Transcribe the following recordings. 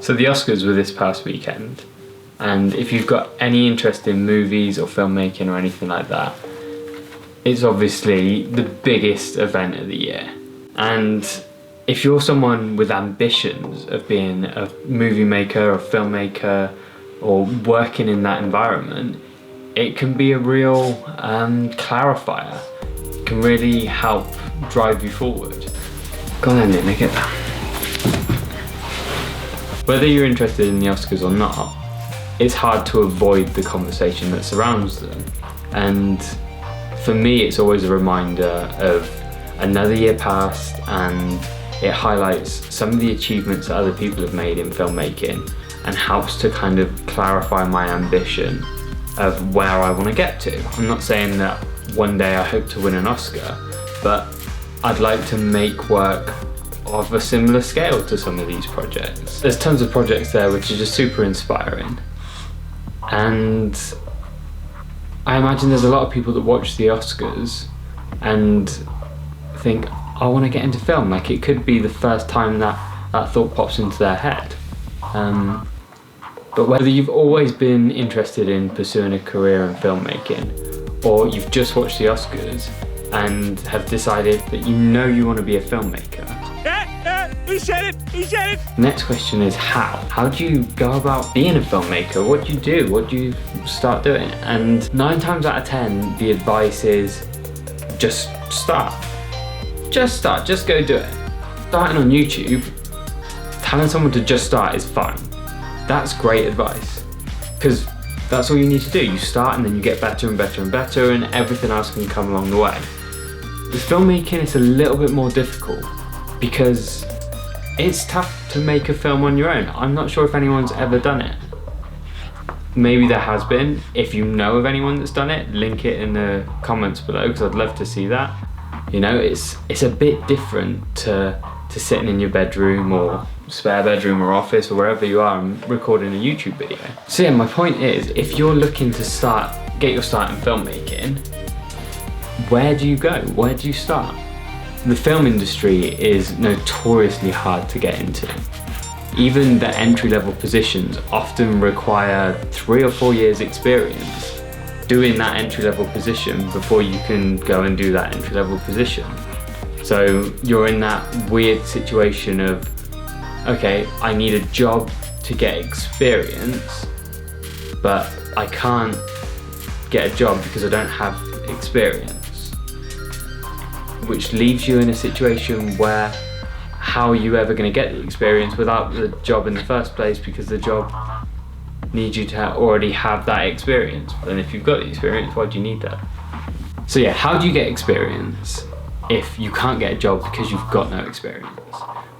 So the Oscars were this past weekend, and if you've got any interest in movies or filmmaking or anything like that, it's obviously the biggest event of the year. And if you're someone with ambitions of being a movie maker or filmmaker or working in that environment, it can be a real clarifier. It can really help drive you forward. Go on then, Nick, get that. Whether you're interested in the Oscars or not, it's hard to avoid the conversation that surrounds them. And for me, it's always a reminder of another year passed, and it highlights some of the achievements that other people have made in filmmaking and helps to kind of clarify my ambition of where I want to get to. I'm not saying that one day I hope to win an Oscar, but I'd like to make work of a similar scale to some of these projects. There's tons of projects there which are just super inspiring. And I imagine there's a lot of people that watch the Oscars and think, I want to get into film. Like, it could be the first time that thought pops into their head. But whether you've always been interested in pursuing a career in filmmaking, or you've just watched the Oscars and have decided that you want to be a filmmaker. He said it! He said it! Next question is how? How do you go about being a filmmaker? What do you do? What do you start doing? And 9 times out of 10, the advice is just start. Just start, just go do it. Starting on YouTube, telling someone to just start is fine. That's great advice, because that's all you need to do. You start and then you get better and better and better, and everything else can come along the way. With filmmaking, it's a little bit more difficult because it's tough to make a film on your own. I'm not sure if anyone's ever done it. Maybe there has been. If you know of anyone that's done it, link it in the comments below, because I'd love to see that. You know, it's a bit different to sitting in your bedroom or spare bedroom or office or wherever you are and recording a YouTube video. So yeah, my point is, if you're looking to get your start in filmmaking, where do you go? Where do you start? The film industry is notoriously hard to get into. Even the entry-level positions often require 3 or 4 years experience doing that entry-level position before you can go and do that entry-level position. So you're in that weird situation of, okay, I need a job to get experience, but I can't get a job because I don't have experience. Which leaves you in a situation where how are you ever going to get the experience without the job in the first place, because the job needs you to already have that experience. And if you've got the experience, why do you need that? So yeah, how do you get experience if you can't get a job because you've got no experience?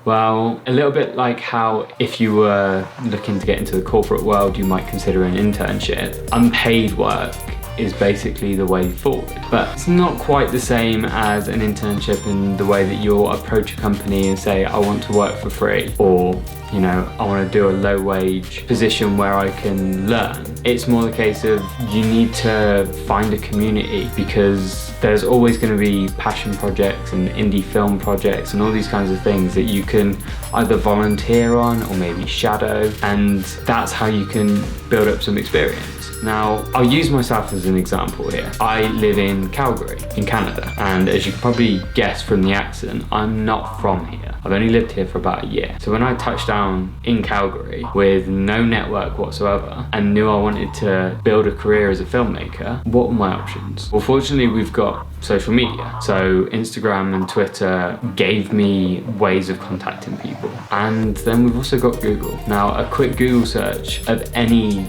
Well, a little bit like how if you were looking to get into the corporate world, you might consider an internship. Unpaid work is basically the way forward. But it's not quite the same as an internship in the way that you'll approach a company and say, I want to work for free, or I want to do a low wage position where I can learn. It's more the case of you need to find a community, because there's always going to be passion projects and indie film projects and all these kinds of things that you can either volunteer on or maybe shadow, and that's how you can build up some experience. Now, I'll use myself as an example here. I live in Calgary, in Canada, and as you can probably guess from the accent, I'm not from here. I've only lived here for about a year. So when I touched down in Calgary with no network whatsoever and knew I wanted to build a career as a filmmaker, what were my options? Well, fortunately, we've got social media. So Instagram and Twitter gave me ways of contacting people. And then we've also got Google. Now, a quick Google search of any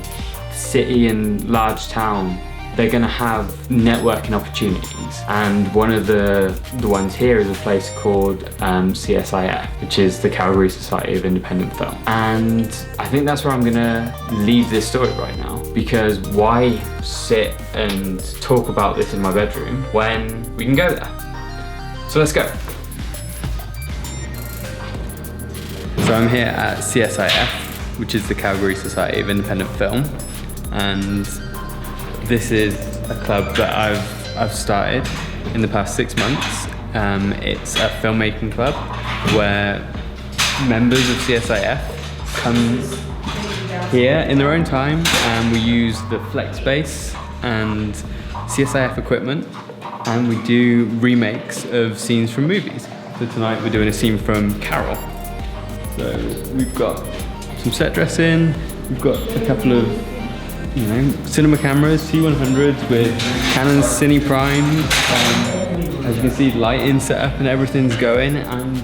city and large town, they're going to have networking opportunities, and one of the ones here is a place called CSIF, which is the Calgary Society of Independent Film. And I think that's where I'm going to leave this story right now, because why sit and talk about this in my bedroom when we can go there? So let's go. So I'm here at CSIF, which is the Calgary Society of Independent Film, and this is a club that I've started in the past 6 months. It's a filmmaking club where members of CSIF come here in their own time, and we use the flex space and CSIF equipment, and we do remakes of scenes from movies. So tonight we're doing a scene from Carol. So we've got some set dressing, we've got a couple of, you know, cinema cameras, T100s with Canon Cine Prime. As you can see, lighting set up and everything's going, and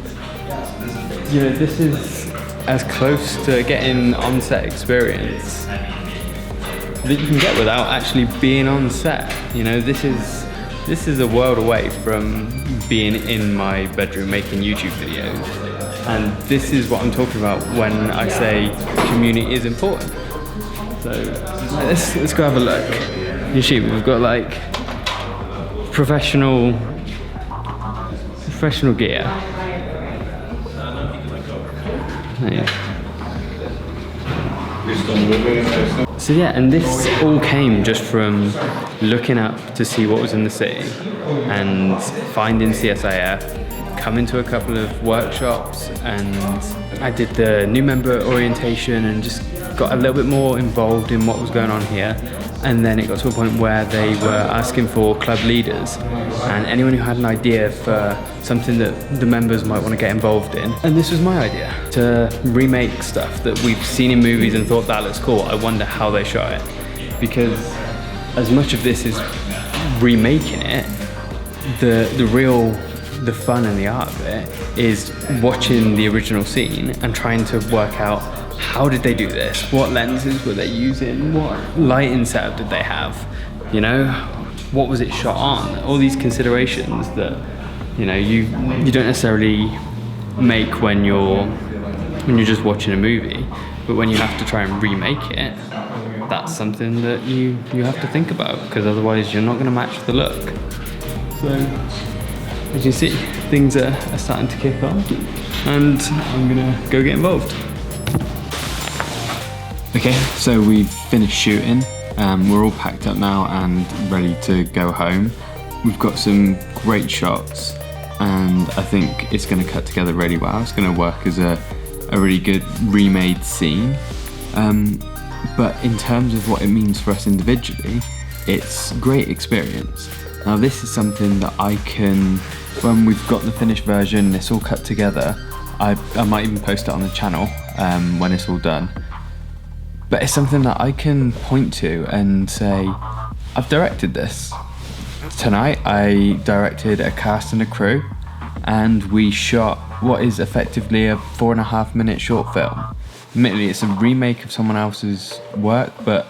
you know, this is as close to getting on-set experience that you can get without actually being on set. You know, this is a world away from being in my bedroom making YouTube videos, and this is what I'm talking about when I say community is important. So let's go have a look. You see, we've got like professional gear. So yeah, and this all came just from looking up to see what was in the city and finding CSIF, coming to a couple of workshops, and I did the new member orientation and just got a little bit more involved in what was going on here. And then it got to a point where they were asking for club leaders and anyone who had an idea for something that the members might want to get involved in. And this was my idea, to remake stuff that we've seen in movies and thought that looks cool. I wonder how they shot it. Because as much of this is remaking it, the fun and the art of it is watching the original scene and trying to work out, how did they do this? What lenses were they using? What lighting setup did they have? You know, what was it shot on? All these considerations that, you know, you don't necessarily make when you're just watching a movie, but when you have to try and remake it, that's something that you have to think about, because otherwise you're not going to match the look. So as you see, things are starting to kick on, and I'm gonna go get involved. Okay, so we've finished shooting. We're all packed up now and ready to go home. We've got some great shots, and I think it's going to cut together really well. It's going to work as a really good remade scene. But in terms of what it means for us individually, it's great experience. Now this is something that I can, when we've got the finished version, it's all cut together, I might even post it on the channel when it's all done. But it's something that I can point to and say, I've directed this. Tonight I directed a cast and a crew, and we shot what is effectively a 4.5 minute short film. Admittedly, it's a remake of someone else's work, but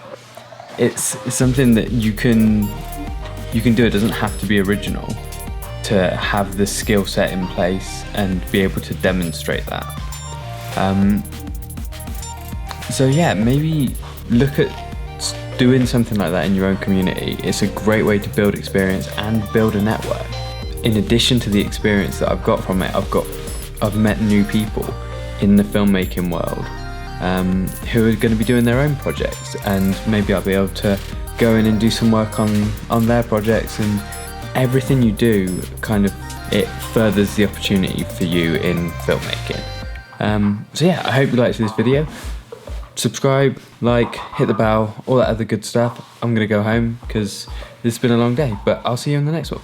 it's something that you can do. It doesn't have to be original to have the skill set in place and be able to demonstrate that. So yeah, maybe look at doing something like that in your own community. It's a great way to build experience and build a network. In addition to the experience that I've got from it, I've met new people in the filmmaking world who are going to be doing their own projects, and maybe I'll be able to go in and do some work on their projects, and everything you do it furthers the opportunity for you in filmmaking. So yeah, I hope you liked this video. Subscribe, like, hit the bell, all that other good stuff. I'm gonna go home because it's been a long day, but I'll see you in the next one.